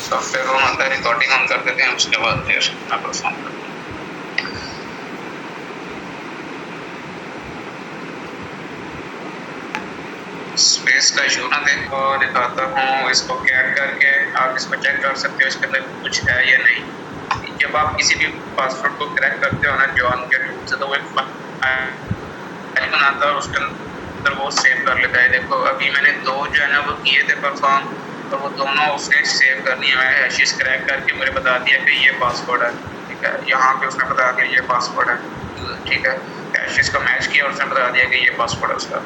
Software on होता है, recording on कर देते हैं, उसके बाद फिर अपना परफॉर्म करते हैं। स्पेस का इशू ना देखो, दिखाता हूँ इसको कैट करके, आप इसको चेक कर सकते हो इसके अंदर कुछ है या नहीं। जब आप किसी भी पासवर्ड को क्रैक करते हो ना जॉन के टूल से, तो वो एक फाइल बनाता है और उसके अंदर वो सेव कर लेता है। देखो अभी मैंने दो जो है ना वो किए थे परफॉर्म, तो वो दोनों उसने सेव करनी है। मैंने हैशेस क्रैक करके मुझे बता दिया कि ये पासवर्ड है, ठीक है। यहाँ पे उसने बता दिया ये पासवर्ड है, ठीक है। हैशेस को मैच किया और उसने बता दिया कि ये पासवर्ड है उसका,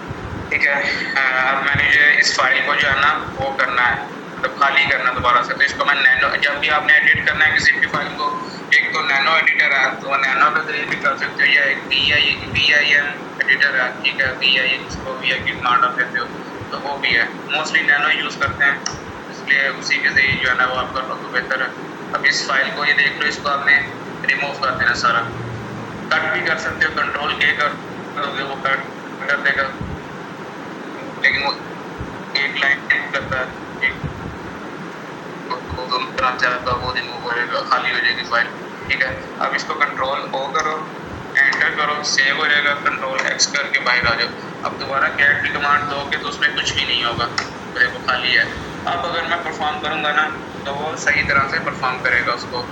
ठीक है। अब मैंने जो इस फाइल को जो है ना वो करना है, मतलब खाली करना दोबारा से। तो इसको मैं नैनो, जब भी आपने एडिट करना है किसी भी फाइल को, एक तो नैनो एडिटर है, तो नैनो के जरिए भी कर सकते हो, या एक VIM एडिटर है, ठीक है। VIM जिसको VI की कमांड आप देते हो, तो वो भी है। मोस्टली नैनो यूज़ करते हैं, इसलिए उसी के जरिए जो है ना वो आप कर लो तो बेहतर है। अब इस फाइल को ये देख लो, इसको आपने रिमूव कर देना सारा। कट भी कर सकते हो, कंट्रोल के कर दोगे वो कट कर देगा, लेकिन वो एक लाइन करता है, एक दोनों तरह से आपका वो रिमूव होएगा, खाली हो जाएगी फाइल, ठीक है। अब इसको कंट्रोल O करो, एंटर करो, सेव हो जाएगा। कंट्रोल X करके बाहर आ जाओ। अब दोबारा कैट की कमांड दोगे तो उसमें कुछ भी नहीं होगा, देखो खाली है। अब अगर मैं परफॉर्म करूँगा ना तो वो सही तरह से परफॉर्म करेगा उसको।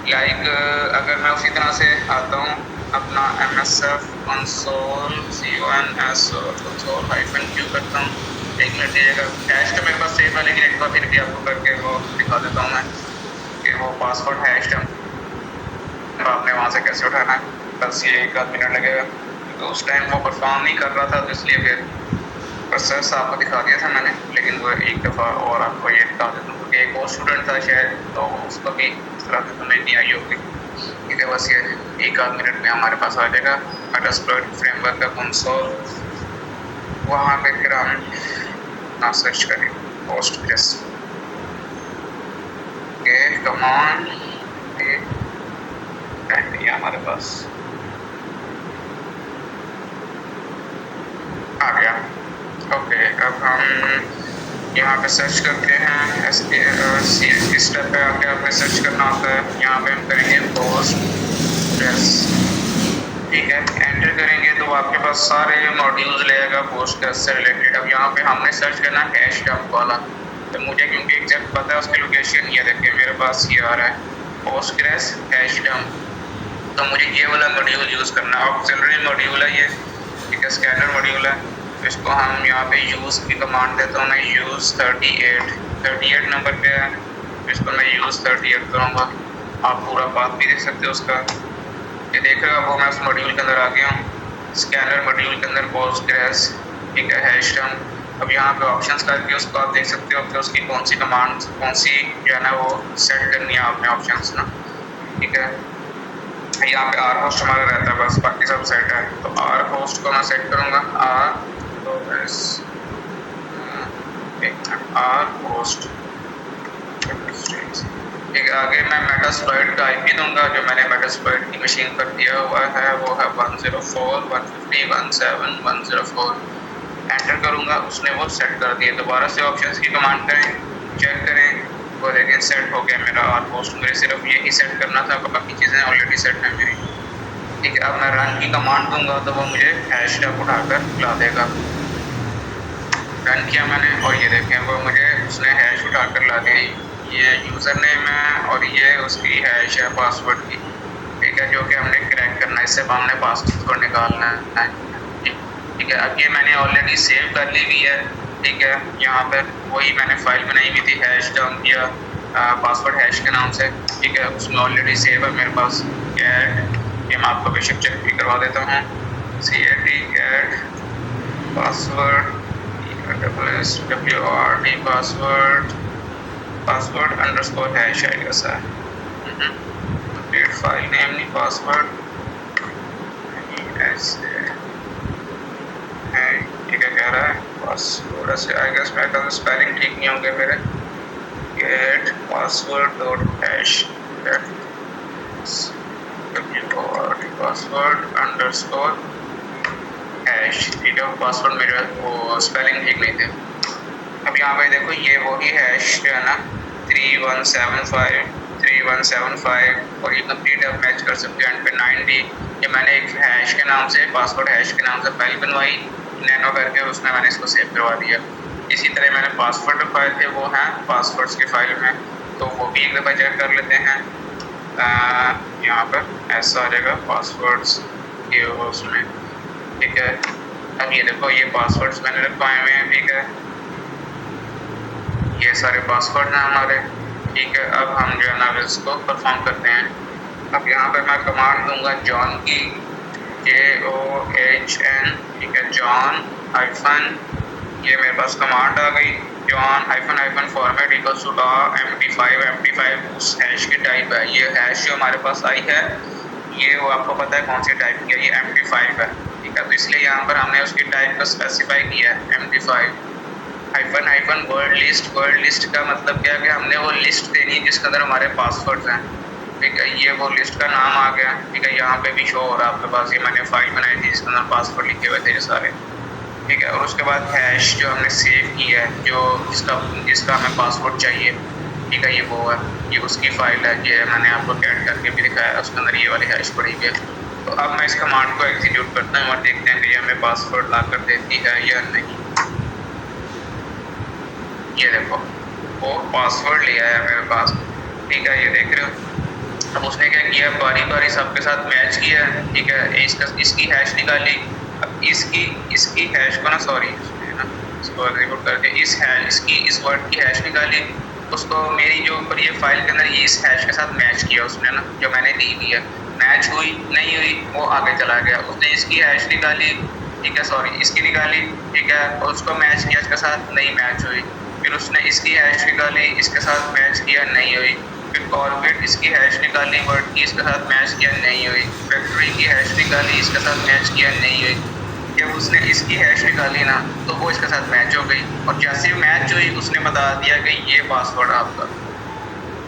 लाइक अगर मैं उसी तरह से आता हूँ अपना MSF console -Q करता हूँ, एक मिनट दीजिएगा। हैश तो मेरे पास सेव है, लेकिन एक बार फिर भी आपको करके वो दिखा देता हूँ मैं कि वो पासवर्ड हैश आपने वहाँ से कैसे उठाना है। बस ये 1 आध मिनट लगेगा, तो उस टाइम वो परफॉर्म नहीं कर रहा था, तो इसलिए फिर प्रोसेस आपको दिखा दिया था मैंने, लेकिन वो एक दफ़ा और आपको ये दिखा देता हूँ क्योंकि एक और स्टूडेंट था शायद, तो उसको भी इस तरह से समझ नहीं आई होगी। ठीक है, बस ये 1 आध मिनट में हमारे पास आ जाएगा मेटास्प्लॉइट फ्रेमवर्क का कंसोल। वहाँ पे फिर हम ना सर्च करें पोस्टग्रेस के कमांड, ये हमारे पास आ गया। ओके, अब हम यहाँ पे सर्च करते हैं। इस स्टेप पे आके आपने सर्च करना होता है। यहाँ पे हम करेंगे पोस्टग्रेस, ठीक है। एंटर करेंगे तो आपके पास सारे मॉड्यूल्स लेगा पोस्टग्रेस से रिलेटेड। अब यहाँ पे हमने सर्च करना है हैश डंप वाला, तो मुझे क्योंकि एग्जैक्ट पता है उसकी लोकेशन, ये देखिए मेरे पास ये आ रहा है पोस्टग्रेस हैश डंप, तो मुझे ये वाला मॉड्यूल यूज़ करना है। ऑक्सिलरी मॉड्यूल है ये, ठीक है, स्कैनर मॉड्यूल है। इसको हम यहाँ पे यूज़ की कमांड देता हूँ मैं, यूज़ 38 नंबर पे है, इसको मैं यूज़ 38 करूँगा। आप पूरा बात भी देख सकते हो उसका, ये देख रहे हो। वो मैं उस मॉड्यूल के अंदर आ गया हूँ, स्कैनर मॉड्यूल के अंदर पोस्टग्रेस, ठीक है, हैश डंप। अब यहाँ पे ऑप्शंस करके उसको आप देख सकते हो कि उसकी कौन सी कमांड, कौन सी जो है ना वो सेट करनी है आपने ऑप्शंस ना, ठीक है। यहाँ पे आर होस्ट हमारा रहता है, बस बाकी सब सेट है। तो आर होस्ट को मैं सेट करूँगा, आर होस्ट, ठीक है। आगे मैं मेटास्प्लॉइट का IP दूंगा, जो मैंने मेटास्प्लॉइट की मशीन पर दिया हुआ है वो है 104.150.17104। एंटर करूँगा, उसने वो सेट कर दिया। दोबारा से ऑप्शंस की कमांड करें, चेक करें, वो देखें सेट हो गया मेरा आर होस्ट। मुझे सिर्फ यही सेट करना था, बाकी चीज़ें ऑलरेडी सेट हैं मेरी, ठीक है। अब मैं रन की कमांड दूंगा तो वो मुझे हैश टैग उठाकर ला देगा। रन किया मैंने और ये देखें वो मुझे उसने हैश उठाकर ला दी। ये यूज़र नेम है और ये उसकी हैश है पासवर्ड की, ठीक है, जो कि हमने क्रैक करना है। इससे हमने पासवर्ड निकालना है, ठीक है। अब ये मैंने ऑलरेडी सेव कर ली हुई है, ठीक है। यहाँ पर वही मैंने फाइल बनाई हुई थी हैश डंप या पासवर्ड हैश के नाम से, ठीक है। उसमें ऑलरेडी सेव है मेरे पास कैट, ये मैं आपको बेशक चेक भी करवा देता हूँ। CAT password WRD password underscore hash आएगा सर, अपडेट फाइल नेम नहीं पासवर्ड ऐसे है, ठीक है। कह रहा है पासवर्ड ऐसे आएगा, इसमें तो स्पेलिंग ठीक नहीं होंगे मेरे। Gate password dot hash WRD password underscore hash, ठीक है। पासवर्ड मेरे वो स्पेलिंग ठीक नहीं थे। अब यहाँ पे देखो ये वही हैश जो है ना 3175 और ये कंप्लीट आप मैच कर सकते हो एंड पे 90। ये मैंने एक हैश के नाम से, पासवर्ड हैश के नाम से फाइल बनवाई नैनो करके, और उसमें मैंने इसको सेव करवा दिया। इसी तरह मैंने पासवर्ड फाइल थे वो हैं पासवर्ड्स की फाइल में, तो वो भी एक दफ़ा चेक कर लेते हैं। यहाँ पर ऐसा आ जाएगा पासवर्ड्स के उसमें, ठीक है। अब ये देखो ये पासवर्ड्स मैंने रखवाए हुए हैं, ठीक है। ये सारे पासवर्ड हैं हमारे, ठीक है। अब हम जो है ना इसको परफॉर्म करते हैं। अब यहाँ पर मैं कमांड दूंगा जॉन की, JOHN, ठीक है, जॉन हाइफन, ये मेरे पास कमांड आ गई, John hyphen format equals to MD5 उस हैश की टाइप है। ये हैश जो हमारे पास आई है ये वो आपको पता है कौन सी टाइप की है, ये MD5 है, ठीक है। तो इसलिए यहाँ पर हमने उसकी टाइप को स्पेसिफाई किया है MD5 हाइफन वर्ड लिस्ट का मतलब क्या है कि हमने वो लिस्ट देनी है जिसके अंदर हमारे पासवर्ड्स हैं, ठीक है। ये वो लिस्ट का नाम आ गया, ठीक है। यहाँ पे भी शो हो रहा है आपके पास, ये मैंने फाइल बनाई थी जिसके अंदर पासवर्ड लिखे हुए थे ये सारे, ठीक है। और उसके बाद हैश जो हमने सेव की है, जो जिसका हमें पासवर्ड चाहिए, ठीक है, ये वो है, ये उसकी फाइल है। ये मैंने आपको कैट करके भी दिखाया, उसके अंदर ये वाली हैश पड़ी हुई है। तो अब मैं इस कमांड को एग्जीक्यूट करता हूँ और देखते हैं कि ये हमें पासवर्ड ला कर देती है या नहीं। ये देखो वो पासवर्ड लिया है मेरे पास, ठीक है, ये देख रहे हो। अब उसने क्या किया, बारी बारी सबके साथ मैच किया, ठीक है। इसकी हैश निकाली, अब इसकी हैश को ना, सॉरी इसको एग्जीक्यूट करके इस वर्ड की हैश निकाली, उसको मेरी जो ऊपर ये फाइल के अंदर ये इस हैश के साथ मैच किया उसने ना, जो मैंने दी हुई है। मैच हुई नहीं हुई वो आगे चला गया, उसने इसकी हैश निकाली, ठीक है, सॉरी इसकी निकाली, ठीक है, और उसको मैच किया, इसके साथ नहीं मैच हुई। फिर उसने इसकी हैश निकाली, इसके साथ मैच किया, नहीं हुई। फिर कॉर्पोरेट इसकी हैश निकाली वर्ड की, इसके साथ मैच किया, नहीं हुई। फैक्ट्री की हैश निकाली, इसके साथ मैच किया, नहीं हुई। जब उसने इसकी हैश निकाली ना तो वो इसके साथ मैच हो गई, और जैसे ही मैच हुई उसने बता दिया कि ये पासवर्ड आपका,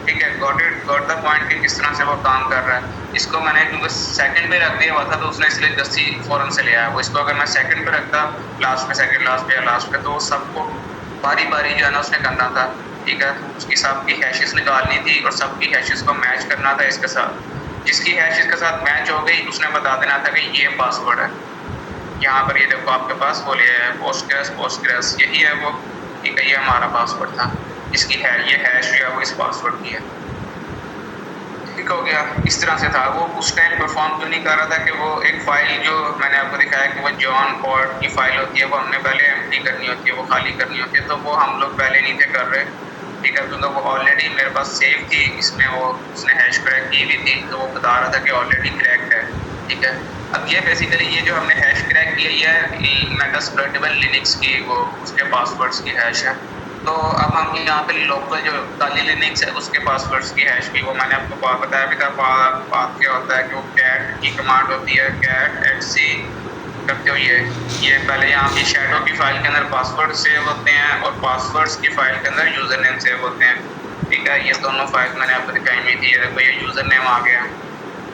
ठीक है। गॉट द पॉइंट कि किस तरह से वो काम कर रहा है। इसको मैंने क्योंकि सेकंड पे रख दिया हुआ था तो उसने इसलिए 10 ही फ़ौरन से ले आया। वो इसको अगर मैं सेकंड पे रखता, लास्ट पे, सेकंड लास्ट पे या लास्ट पे, तो सबको बारी बारी जो है ना उसने करना था, ठीक है। उसकी सबकी हैशेस निकालनी थी और सबकी हैशेस को मैच करना था इसके साथ। जिसकी हैशेस के साथ मैच हो गई उसने बता देना था कि ये पासवर्ड है। यहाँ पर ये देखो आपके पास वो लिया है पोस्टग्रेस, यही है वो, ठीक है। ये हमारा पासवर्ड था, इसकी है ये हैश जो है वो इस पासवर्ड की है, ठीक हो गया। इस तरह से था। वो उस टाइम परफॉर्म क्यों नहीं कर रहा था कि वो एक फ़ाइल जो मैंने आपको दिखाया कि वो जॉन पॉट की फ़ाइल होती है, वो हमने पहले एम्प्टी करनी होती है, वो खाली करनी होती है, तो वो हम लोग पहले नहीं थे कर रहे, ठीक है, क्योंकि वो ऑलरेडी मेरे पास सेव थी, इसमें वो उसने हैश क्रैक की हुई थी, तो वो बता रहा था कि ऑलरेडी क्रैक्ड है, ठीक है। अब ये बेसिकली ये जो हमने हैश क्रैक की है मेटास्प्लोइटेबल लिनक्स की वो उसके पासवर्ड्स की हैश है। तो अब हम यहाँ पे लोकल जो काली लिनक्स है उसके पासवर्ड्स की हैश की, वो मैंने आपको बताया भी था। बात क्या होता है कि वो कैट की कमांड होती है, कैट etc करते हो ये पहले यहाँ की शैडो की फाइल के अंदर पासवर्ड सेव होते हैं और पासवर्ड्स की फाइल के अंदर यूज़र नेम सेव होते हैं, ठीक है। ये दोनों फाइल मैंने आपको दिखाई हुई थी, ये देखो ये यूज़र नेम आ गया,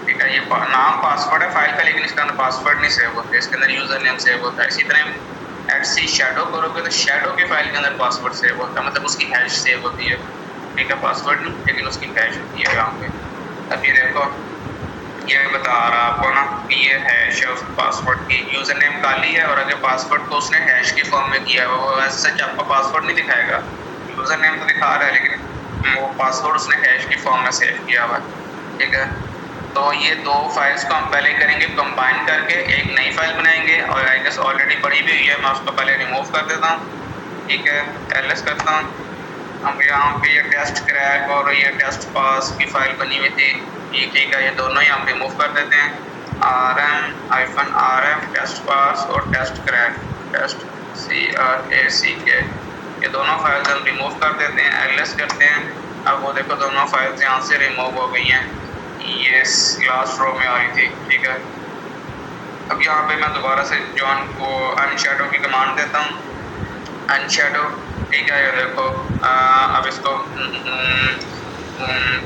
ठीक है। ये नाम पासवर्ड है फाइल का, लेकिन इसके अंदर पासवर्ड नहीं सेव होते, इसके अंदर यूज़र नेम सेव होता है। इसी तरह etc शैडो करोगे तो शैडो की फाइल के अंदर पासवर्ड सेव होता है, मतलब उसकी हैश सेव होती है, ठीक है, पासवर्ड नहीं लेकिन उसकी हैश होती है यहाँ पे। अब ये देखो ये बता रहा आपको ना कि ये हैश है उस पासवर्ड की, यूज़र नेम काली है और अगर पासवर्ड को उसने हैश के फॉर्म में किया है, वो वैसे सच आपका पासवर्ड नहीं दिखाएगा, यूज़र नेम तो दिखा रहा है लेकिन वो पासवर्ड उसने हैश के फॉर्म में सेव किया हुआ है, ठीक है। तो ये दो फाइल्स को हम पहले करेंगे कंबाइन करके एक नई फाइल बनाएंगे, और आई गेस ऑलरेडी पड़ी भी हुई है, मैं उसको पहले रिमूव कर देता हूँ, ठीक है, ls करता हूँ। हम यहाँ पे ये टेस्ट क्रैक और ये टेस्ट पास की फाइल बनी हुई थी, ठीक है, ये दोनों ही हम रिमूव कर देते हैं, rm-rf टेस्ट पास और टेस्ट क्रैक टेस्ट CRACK, ये दोनों फाइल्स हम रिमूव कर देते हैं, ls करते हैं। अब वो देखो दोनों फाइल्स यहाँ से रिमूव हो गई हैं, ये लास्ट रो में आ रही थी, ठीक है। अब यहाँ पे मैं दोबारा से जॉन को अनशैडो की कमांड देता हूँ, अनशैडो, ठीक है। ये देखो अब इसको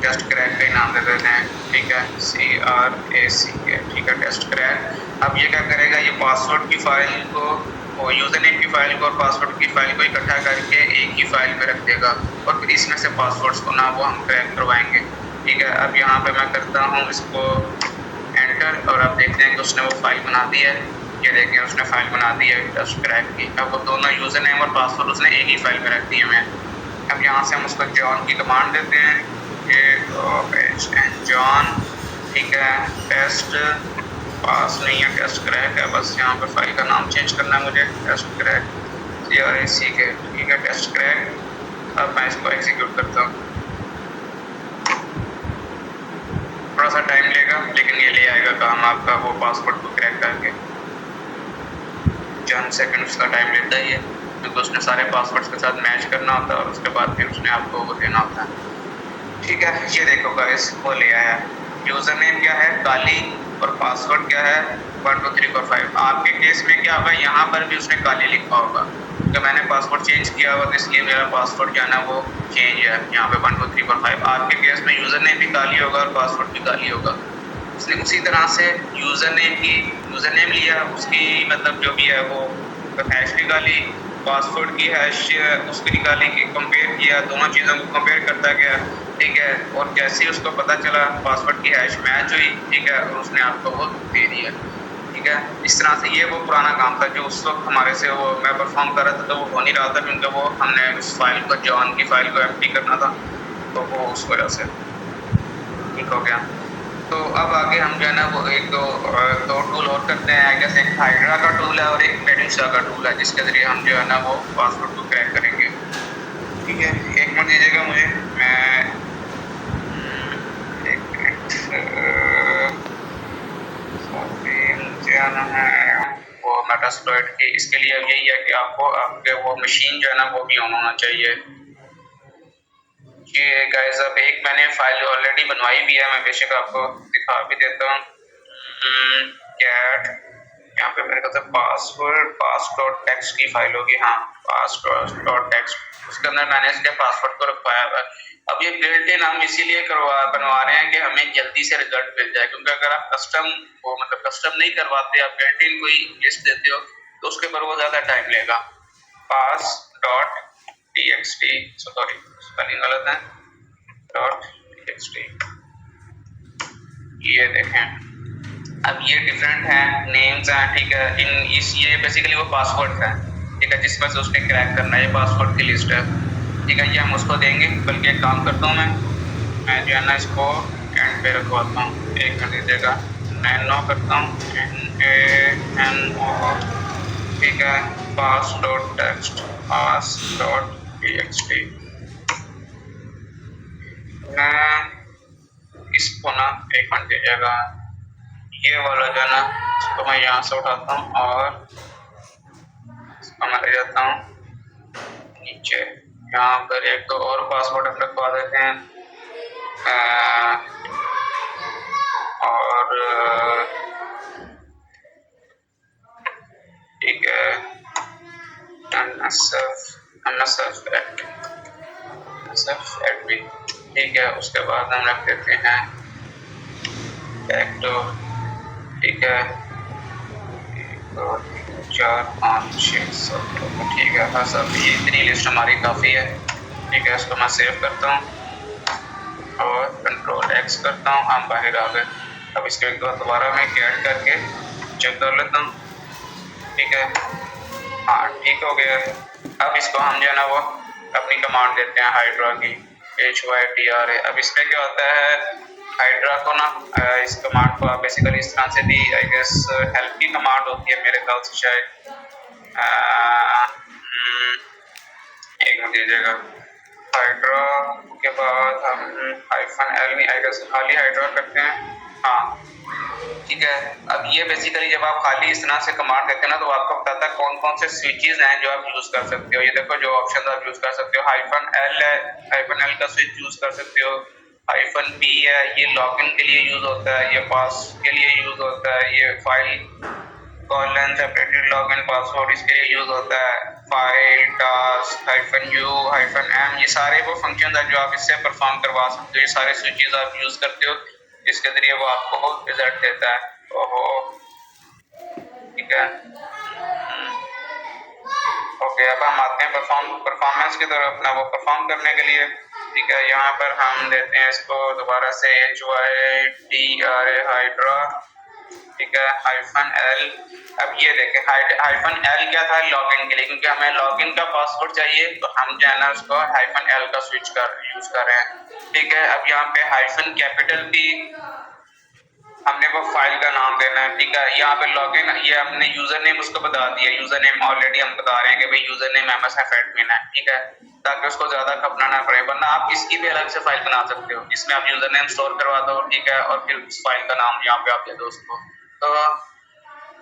टेस्ट क्रैक का ही नाम दे देते हैं, ठीक है, CRACK, ठीक है, टेस्ट क्रैक। अब ये क्या करेगा, ये पासवर्ड की फाइल को वो यूज़र नेम की फाइल को और पासवर्ड की फाइल को इकट्ठा करके एक ही फाइल में रख देगा और फिर इसमें से पासवर्ड्स को ना वो हम क्रैक करवाएंगे। ठीक है, अब यहाँ पे मैं करता हूँ इसको एंटर और आप देखते हैं कि उसने वो फाइल बना दी है। ये देखें उसने फाइल बना दी है ट्रस्ट क्रैक की। अब वो दोनों यूज़र नेम और पासवर्ड उसने एक ही फाइल में रख दिए हैं। अब यहाँ से हम उसको जॉन की कमांड देते हैं कि जॉन, ठीक है, टेस्ट पास नहीं है, टेस्ट क्रैक है, बस यहाँ पे फाइल का नाम चेंज करना है मुझे, टेस्ट क्रैक CRACK, ठीक है, टेस्ट क्रैक। अब मैं इसको एग्जीक्यूट करता हूँ। थोड़ा सा टाइम लेगा लेकिन ये ले आएगा काम आपका वो पासवर्ड को क्रैक करके। चंद सेकंड उसका टाइम लेता ही है क्योंकि उसने सारे पासवर्ड्स के साथ मैच करना होता है और उसके बाद फिर उसने आपको वो देना होता है। ठीक है, ये देखो गाइस वो ले आया। यूज़र नेम क्या है काली और पासवर्ड क्या है 1 2 3 4 5। आपके केस में क्या होगा, यहाँ पर भी उसने काली लिखा होगा तो मैंने पासवर्ड चेंज किया हुआ तो इसलिए मेरा पासवर्ड क्या है ना वो चेंज है यहाँ पे 1 2 3 4 5। आपके केस में यूज़र नेम भी काली होगा और पासवर्ड भी काली होगा। उसने उसी तरह से यूज़र नेम लिया, उसकी मतलब जो भी है वो हैश निकाली, पासवर्ड की हैश उसकी निकाली, कंपेयर किया, दोनों चीज़ों को कंपेयर करता गया। ठीक है, और जैसे ही उसको पता चला पासवर्ड की हैश मैच हुई, ठीक है, और उसने आपको वो दे दिया। ठीक है, इस तरह से ये वो पुराना काम था जो उस वक्त हमारे से वो मैं परफॉर्म कर रहा था तो वो हो नहीं रहा था क्योंकि वो हमने उस फाइल को जॉन की फाइल को एम्प्टी करना था तो वो उस वजह से ठीक हो गया। तो अब आगे हम जो है ना वो एक दो टूल और करते हैं। जैसे एक हाइड्रा का टूल है और एक मेडुसा का टूल है जिसके ज़रिए हम जो है ना वो पासवर्ड को क्रैक करेंगे। ठीक है, एक मिनट दीजिएगा मुझे, मैं एक मिनट मुझे आना है वो मेटास्प्लॉइट की। इसके लिए यही है कि आपको आपके वो मशीन जो है ना वो भी ऑन होना चाहिए। ये गाइस अब एक मैंने फाइल ऑलरेडी बनवाई भी है, मैं बेशक आपको दिखा भी देता हूँ। कैट यहाँ पे मेरे ख्याल से पासवर्ड pass.txt की फाइल होगी, हाँ pass.txt। उसके अंदर मैंने इसके पासवर्ड को रखवाया हुआ है। अब ये बिल्ट इन हम इसीलिए बनवा रहे हैं कि हमें जल्दी से रिजल्ट मिल जाए क्योंकि अगर आप कस्टम नहीं करवाते, आप बिल्ट इन कोई लिस्ट देते हो तो उसके ऊपर वो ज़्यादा टाइम लेगा। pass.txt सॉरी स्पेलिंग गलत है .txt। ये देखें अब ये डिफरेंट है, नेम्स हैं, ठीक है, ये बेसिकली वो पासवर्ड है, ठीक है, जिसमें से उसने क्रैक करना है, ये पासवर्ड की लिस्ट है। ठीक है, ये हम उसको देंगे। बल्कि एक काम करता हूँ मैं जो है ना इसको एंड पे रखवाता हूँ, एक मिनट दीजिएगा, मैं नो करता हूँ NANO, ठीक है, pass.txt मैं इसको ना एक मिनट दीजिएगा, ये वाला जो है ना इसको मैं यहाँ से उठाता हूँ और इसको मैं ले जाता हूँ नीचे। यहाँ पर एक दो और पासवर्ड हम रखवा देते हैं और ठीक है NSF ठीक है। उसके बाद हम रख देते हैं ठीक है 4 5 6 7 ठीक है। हाँ सब ये इतनी लिस्ट हमारी काफ़ी है। ठीक है, इसको मैं सेव करता हूँ और Ctrl+X करता हूँ, हम बाहर आ गए। अब इसके बाद दोबारा मैं कैट करके चेक कर लेता हूँ। ठीक है, हाँ ठीक हो गया। अब इसको हम जो है ना वो अपनी कमांड देते हैं हाइड्रा की HYDRA। अब इसमें क्या होता है, हाइड्रा को ना इस कमांड को बेसिकली इस तरह से भी आई गेस हेल्प की कमांड होती है मेरे ख्याल से शायद। एक मिनट दीजिएगा, हाइड्रा के बाद हम -L नहीं आई गेस खाली हाइड्रा करते हैं। हाँ ठीक है, अब ये बेसिकली जब आप खाली इस तरह से कमांड देते हैं ना तो आपको बताता है कौन कौन से स्विचेस हैं जो आप यूज कर सकते हो। ये देखो जो ऑप्शन आप यूज कर सकते हो, -L है, -L का स्विच यूज कर सकते हो, -P है, ये लॉगिन के लिए यूज होता है, ये पास के लिए यूज होता है, ये file colon separated login password इसके लिए यूज होता है, फाइल टास्क -U -M ये सारे वो फंक्शन है जो आप इससे परफॉर्म करवा सकते हो। ये सारे स्विचेस आप यूज करते हो जिसके जरिए वो आपको रिजल्ट देता है। ओहो ठीक है, ओके, अब हम आते हैं परफॉर्मेंस की तरफ, अपना वो परफॉर्म करने के लिए। ठीक है, यहाँ पर हम देते हैं इसको दोबारा से HYDRA हाइड्रा, ठीक है, -L। अब ये देखें -L क्या था, लॉगिन के लिए, क्योंकि हमें लॉगिन का पासवर्ड चाहिए, तो हम जो है ना उसको -L का यूज कर रहे हैं। ठीक है, अब यहाँ पे -P हमने वो फाइल का नाम देना है। ठीक है, यहाँ पे लॉगिन, ये हमने यूजर नेम उसको बता दिया, यूजर नेम ऑलरेडी हम बता रहे हैं कि भाई यूजर नेम MSF एडमिन है। ठीक है, ताकि उसको ज्यादा खपना ना पड़े, वरना आप इसकी भी अलग से फाइल बना सकते हो, इसमें आप यूजर नेम स्टोर करवा दो। ठीक है, और फिर उस फाइल का नाम यहाँ पे आप दे दो उसको। तो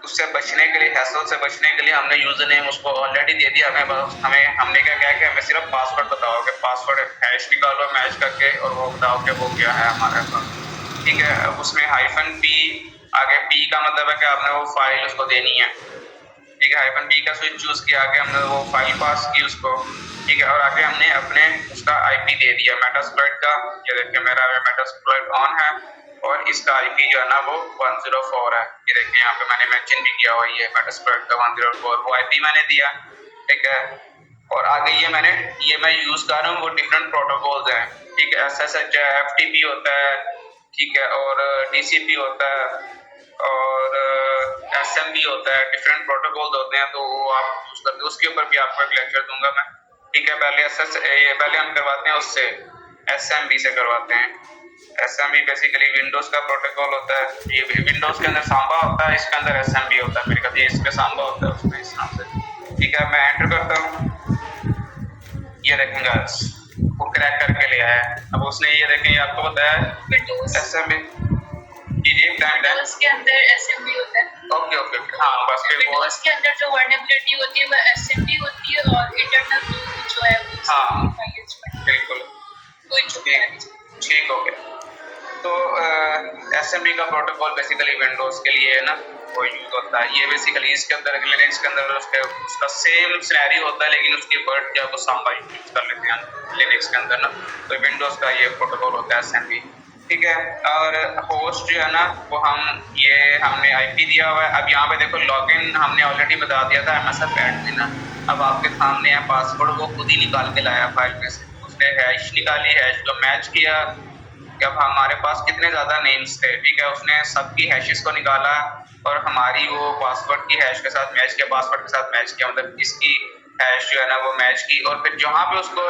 उससे बचने के लिए, हैसल से बचने के लिए हमने यूजर नेम उसको ऑलरेडी दे दिया। हमने क्या किया कि हमें सिर्फ पासवर्ड बताओ, कि पासवर्ड हैश निकालो मैच करके, और वो बताओ कि वो क्या है हमारे पास। ठीक है, अब उसमें -P, आगे P का मतलब है कि आपने वो फाइल उसको देनी है। ठीक है, -P का स्विच चूज किया, आगे हमने वो फाइल पास की उसको। ठीक है, और आगे हमने अपने उसका IP दे दिया मेटास्प्लॉइट का। ये देखिए मेरा मेटास्प्लॉइट ऑन है, और इसका IP जो है ना वो 104 है। ये देखिए यहाँ पे मैंने मेंशन भी किया हुआ है, मेटास्प्लॉइट का 104 वो IP मैंने दिया। ठीक है, और आगे ये मैं यूज कर रहा हूँ वो डिफरेंट प्रोटोकॉल्स हैं। ठीक है, SSH है, FTP होता है, ठीक है, और TCP होता है, और SMB होता है, डिफरेंट प्रोटोकॉल्स होते हैं, तो वो आप यूज करते हो। उसके ऊपर भी आपको एक लेक्चर दूंगा मैं। ठीक है, पहले हम करवाते हैं उससे, SMB से करवाते हैं। SMB बेसिकली विंडोज का प्रोटोकॉल होता है। ये विंडोज के अंदर सांबा होता है, इसके अंदर SMB होता है, मेरे ख्याल इस पे सांबा होता है उसमें, इस नाम से। ठीक है, मैं एंटर करता हूँ, ये देखेंगे वो क्रैक करके ले आया है। अब उसने ये देखें, आपको बताया SMB विंडोज के अंदर SMB होता है। ओके ओके ओके, हाँ बस फिर वो विंडोज के अंदर जो वर्नेबिलिटी होती है वो SMB होती है, और इंटरनल जो है वो हाँ बिल्कुल ठीक हो गया। तो SMB का प्रोटोकॉल बेसिकली विंडोज के लिए है ना, वो यूज होता है। ये बेसिकली इसके अंदर, लिनक्स के अंदर उसका सेम सिनेरियो होता है, लेकिन उसकी वर्ड जो है वो सांबा यूज कर लेते हैं लिनक्स के अंदर ना। तो विंडोज का ये प्रोटोकॉल होता है SMB। ठीक है, और होस्ट जो है ना वो हमने IP दिया हुआ है। अब यहाँ पे देखो लॉगिन हमने ऑलरेडी बता दिया था, MSF एडमिन। अब आपके सामने है पासवर्ड, वो खुद ही निकाल के लाया फाइल में से। उसने हैश निकाली, हैश को मैच किया। अब हमारे पास कितने ज्यादा नेम्स थे, ठीक है, उसने सबकी हैशेस को निकाला और हमारी वो पासवर्ड की हैश के साथ मैच किया, पासवर्ड के साथ मैच किया, मतलब इसकी हैश जो है ना वो मैच की। और फिर जहाँ पे उसको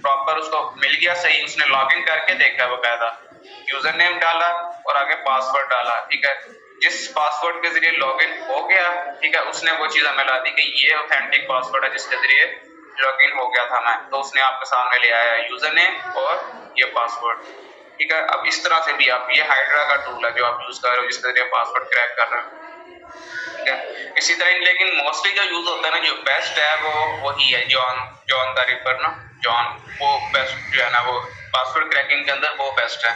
प्रॉपर उसको मिल गया सही, उसने लॉगिन करके देखा, बकायदा यूजर नेम डाला और आगे पासवर्ड डाला। ठीक है, जिस पासवर्ड के जरिए लॉगिन हो गया, ठीक है, उसने वो चीज हमें ला दी कि ये ऑथेंटिक पासवर्ड है जिसके जरिए लॉगिन हो गया था मैं। तो उसने आपके सामने ले आया यूजर नेम और ये पासवर्ड। ठीक है, अब इस तरह से भी आप, ये हाइड्रा का टूल है जो आप यूज कर रहे हो, जिसके जरिए पासवर्ड क्रैक कर रहे हो। ठीक है, इसी तरह, लेकिन मोस्टली जो यूज होता है ना, जो बेस्ट है वो वही है जॉन द रिपर ना, जॉन, वो बेस्ट जो है ना, वो पासवर्ड क्रैकिंग के अंदर वो बेस्ट है।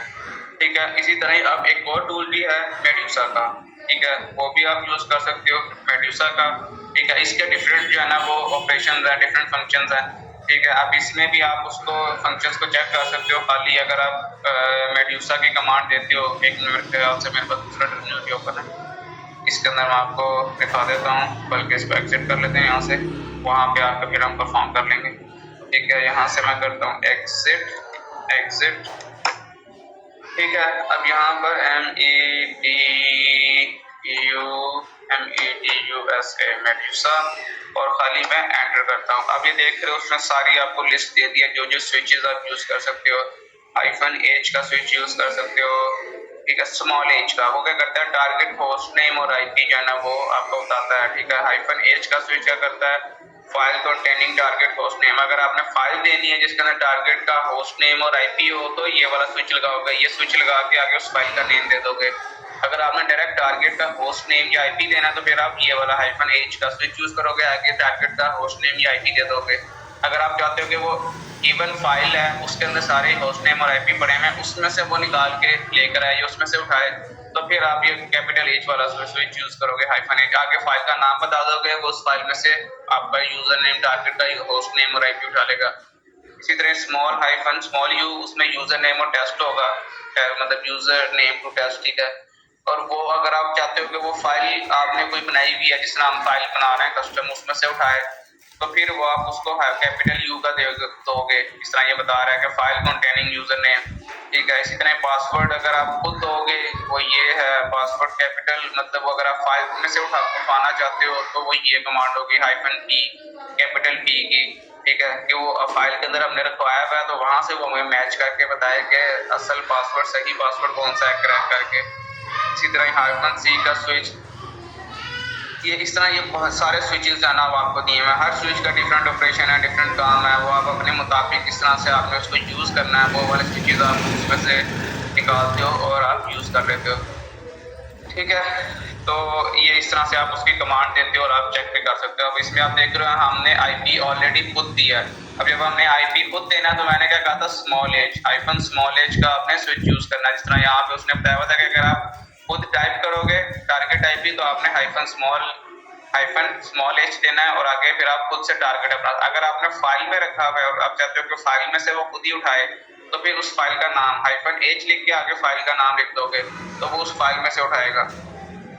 ठीक है, इसी तरह अब एक और टूल भी है मेड्यूसा का। ठीक है, वो भी आप यूज कर सकते हो मेड्यूसा का। ठीक है, इसके डिफरेंट जो है ना वो ऑपरेशन है, डिफरेंट फंक्शन है। ठीक है, अब इसमें भी आप उसको फंक्शंस को चेक कर सकते हो खाली अगर आप मेड्यूसा की कमांड देते हो। एक मिनट ख्याल से मेरे पास दूसरा टर्मिनल भी ओपन है, इसके अंदर मैं आपको दिखा देता हूँ, बल्कि इसको एग्जिट कर लेते हैं यहाँ से, वहाँ पे आकर फिर हम परफॉर्म कर लेंगे। ठीक है, यहाँ से मैं करता हूँ एग्जिट। ठीक है, अब यहाँ पर MEDUSA मेड्यूसा, और खाली मैं एंटर करता हूँ। अब ये देख रहे हो उसने सारी आपको लिस्ट दे दी है, जो जो स्विचेस आप यूज कर सकते हो। -H का स्विच यूज कर सकते हो। ठीक है, स्मॉल h का, वो क्या करता है, टारगेट होस्ट नेम और IP जो है ना वो आपको बताता है। ठीक है, -H का स्विच क्या करता है, file containing target host name. अगर आपने फाइल देनी है जिसके अंदर टारगेट का होस्ट नेम और IP हो, तो ये वाला स्विच लगाओगे, ये स्विच लगा के आगे उस फाइल का नेम दे दोगे। अगर आपने डायरेक्ट टारगेट का होस्ट नेम या IP देना है, तो फिर आप ये वाला -H का स्विच यूज करोगे, आगे टारगेट का होस्ट नेम या IP दे दोगे। अगर आप चाहते हो कि वो इवन फाइल है उसके अंदर सारे होस्ट नेम और IP पड़े हैं, उसमें से वो निकाल के लेकर आए, उसमें से उठाए, तो फिर आप ये कैपिटल H वाला स्विच यूज करोगे, -H, आगे फाइल का नाम बता दोगे, वो उस फाइल में से आपका यूजर नेम, टारगेट का होस्ट नेम और IP उठा लेगा। इसी तरह स्मॉल u, उसमें यूजर नेम और टेस्ट होगा, मतलब यूजर नेम टू टेस्ट। ठीक है, और वो अगर आप चाहते हो कि वो फाइल आपने कोई बनाई हुई है, जिस नाम फाइल बना रहे हैं कस्टम, उसमें से उठाए, तो फिर वो आप उसको कैपिटल यू का दोगे। इस तरह ये बता रहा है कि फाइल कंटेनिंग यूजर नेम, ठीक है। इसी तरह पासवर्ड अगर आप खुद दोगे वो ये है, पासवर्ड कैपिटल, मतलब अगर आप फाइल में से उठाना चाहते हो तो वो ये कमांड होगी -P, कैपिटल P की, ठीक है, कि वो फाइल के अंदर हमने रखवाया हुआ है तो वहां से वो हमें मैच करके बताए कि असल पासवर्ड, सही पासवर्ड कौन सा है, क्रैक करके। इसी तरह -C का स्विच, ये इस तरह ये बहुत सारे स्विचेस जो है ना वो आपको दिए हैं। हर स्विच का डिफरेंट ऑपरेशन है, डिफरेंट काम है, वो आप अपने मुताबिक किस तरह से आपने उसको यूज़ करना है, वो वाले स्विचेस आप उसमें से निकालते हो और आप यूज़ कर लेते हो, ठीक है। तो ये इस तरह से आप उसकी कमांड देते हो और आप चेक भी कर सकते हो। अब इसमें आप देख रहे हो हमने IP ऑलरेडी खुद दिया है। अब जब हमने IP खुद देना तो मैंने क्या कहा था, -H का आपने स्विच यूज़ करना है। जिस तरह यहाँ पे उसने बताया हुआ था कि अगर आप खुद टाइप करोगे टारगेट IP तो आपने -h देना है और आगे फिर आप खुद से टारगेट अपना। अगर आपने फाइल में रखा हुआ है और आप चाहते हो कि फाइल में से वो खुद ही उठाए तो फिर उस फाइल का नाम -h लिख के आगे फाइल का नाम लिख दोगे तो वो उस फाइल में से उठाएगा,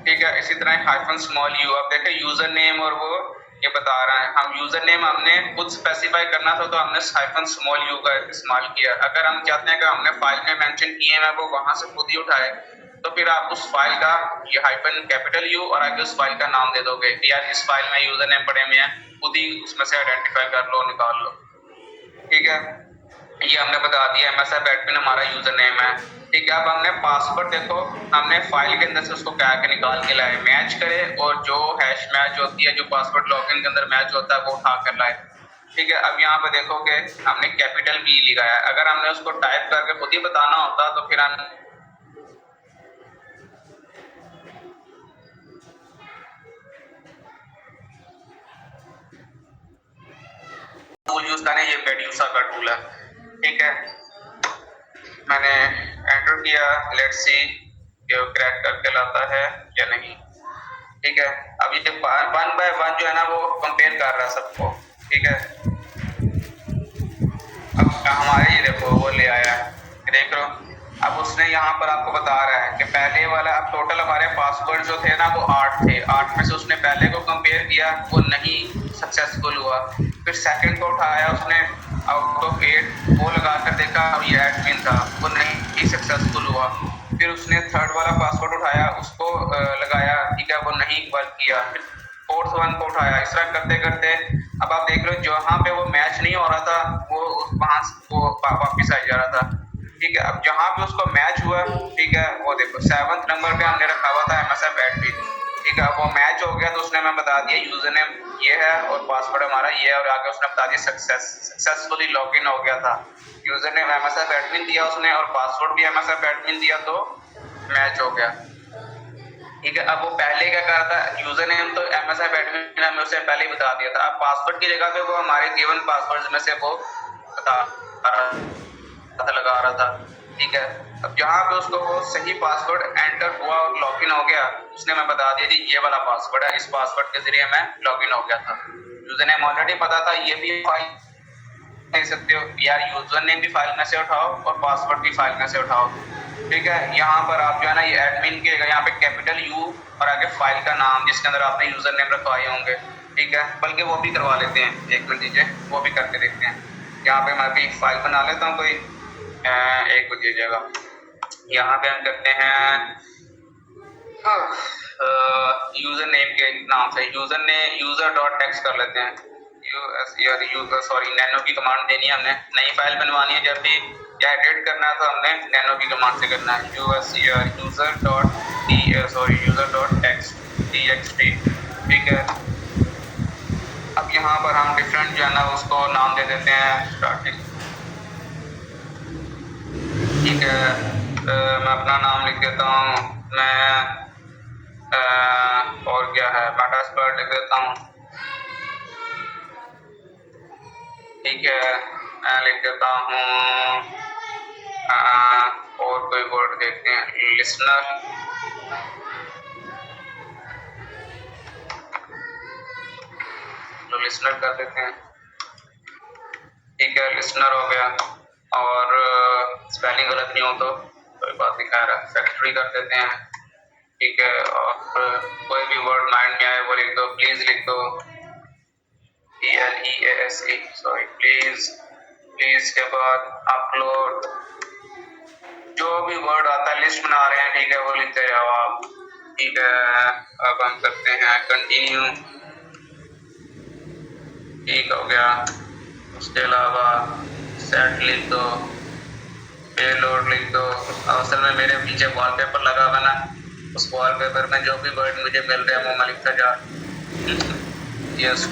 ठीक है। इसी तरह -u, आप देखें यूजर नेम और वो ये बता रहा है, हम यूजर नेम हमने खुद स्पेसिफाई करना था तो हमने -u का इस्तेमाल किया। अगर हम चाहते हैं कि हमने फाइल में मेंशन किए हैं वो वहां से खुद ही उठाए तो फिर आप उस फाइल का ये -U और आगे उस फाइल का नाम दे दोगे कि यार इस फाइल में यूजर नेम पड़े हुए हैं, खुद ही उसमें से आइडेंटिफाई कर लो, निकाल लो, ठीक है। ये हमने बता दिया MSF एडमिन हमारा यूजर नेम है, ठीक है। अब हमने पासवर्ड, देखो हमने फाइल के अंदर से उसको क्या के निकाल के लाए, मैच करे और जो हैश मैच होती है, जो पासवर्ड लॉगिन के अंदर मैच होता है वो उठा कर लाए, ठीक है। अब यहाँ पे देखो कि हमने कैपिटल B लिखा है। अगर हमने उसको टाइप करके खुद ही बताना होता तो फिर हम टूल यूज करें, ये मेड्यूसा का टूल है, ठीक है। मैंने एंटर किया, लेट्स सी कि वो क्रैक करके लाता है या नहीं, ठीक है। अब ये 1 बाय 1 जो है ना वो कंपेयर कर रहा है सबको, ठीक है। अब हमारे ये देखो वो ले आया, देख लो। अब उसने यहाँ पर आपको बता रहा है कि पहले वाला, अब टोटल हमारे पासवर्ड जो थे ना वो 8 थे, 8 में से उसने पहले को कंपेयर किया, वो नहीं सक्सेसफुल हुआ। फिर सेकंड को उठाया उसने, आउट ऑफ 8 वो लगा कर देखा और ये एडमिन था, वो नहीं सक्सेसफुल हुआ। फिर उसने थर्ड वाला पासवर्ड उठाया, उसको लगाया, ठीक है, वो नहीं वर्क किया। फिर फोर्थ वन को उठाया, इस तरह करते करते अब आप देख लो जहाँ पे वो मैच नहीं हो रहा था वो वहां वो वापिस आ जा रहा था, ठीक है। अब जहाँ पे उसको मैच हुआ, ठीक है, वो देखो 7th नंबर पे हमने रखा हुआ था MSF एडमिन, ठीक है। अब वो मैच हो गया तो उसने हमें बता दिया यूजर नेम ये है और पासवर्ड हमारा ये है और आगे उसने बता दिया सक्सेसफुली लॉगिन हो गया था। यूजर नेम MSF एडमिन दिया उसने और पासवर्ड भी MSF एडमिन दिया तो मैच हो गया, ठीक है। अब वो पहले क्या कर रहा था, यूजर नेम तो MSF एडमिन हमें उससे पहले ही बता दिया था। अब पासवर्ड की जगह पे वो हमारे गिवन पासवर्ड में से वो बता लगा रहा था, ठीक है। अब जहाँ पे उसको वो सही पासवर्ड एंटर हुआ और लॉगिन हो गया, उसने मैं बता दिया जी ये वाला पासवर्ड है, इस पासवर्ड के जरिए मैं लॉगिन हो गया था। यूजर नेम ऑलरेडी पता था, ये भी फाइल देख सकते हो यार, यूजर नेम भी फाइल में से उठाओ और पासवर्ड भी फाइल में से उठाओ, ठीक है। यहाँ पर आप जो है ना ये एडमिन के यहाँ पे कैपिटल U और आगे फाइल का नाम जिसके अंदर आपने यूजर नेम रखवाए होंगे, ठीक है। बल्कि वो भी करवा लेते हैं, एक मिनट दीजिए, वो भी करके देखते हैं। यहाँ पे मैं अभी फाइल बना लेता हूँ कोई, एक को दीजिएगा। यहाँ पे हम करते हैं यूजर नेम के नाम से user.text कर लेते हैं। नैनो की कमांड देनी है हमने, नई फाइल बनवानी है, जब भी या एडिट करना है तो हमने नैनो की कमांड से करना है। user.text, ठीक है। अब यहाँ पर हम डिफरेंट जो है ना उसको नाम दे देते हैं स्टार्टिंग, ठीक है। मैं अपना नाम लिख देता हूँ, मैं और क्या है पार्ट लिख देता हूँ, ठीक है। मैं लिख देता हूँ और कोई वर्ड देखते हैं, लिसनर, तो लिसनर कर देते हैं, ठीक है। लिसनर हो गया और स्पेलिंग गलत नहीं हो तो कोई बात नहीं, खैर फैक्ट्री कर देते हैं, ठीक है। और कोई भी वर्ड माइंड में आए वो लिख दो, प्लीज लिख दो, PLEASE, सॉरी, प्लीज के बाद अपलोड, जो भी वर्ड आता है लिस्ट बना रहे हैं, ठीक है, वो लिखते जाओ आप, ठीक है। अब हम करते हैं कंटिन्यू, ठीक हो गया। उसके अलावा सेट लिख दो, पेलोड लिख दो। असल में मेरे पीछे वॉलपेपर लगा हुआ ना, उस वॉलपेपर में जो भी वर्ड मुझे मिल रहे हैं वो मैं लिखता जा। यस,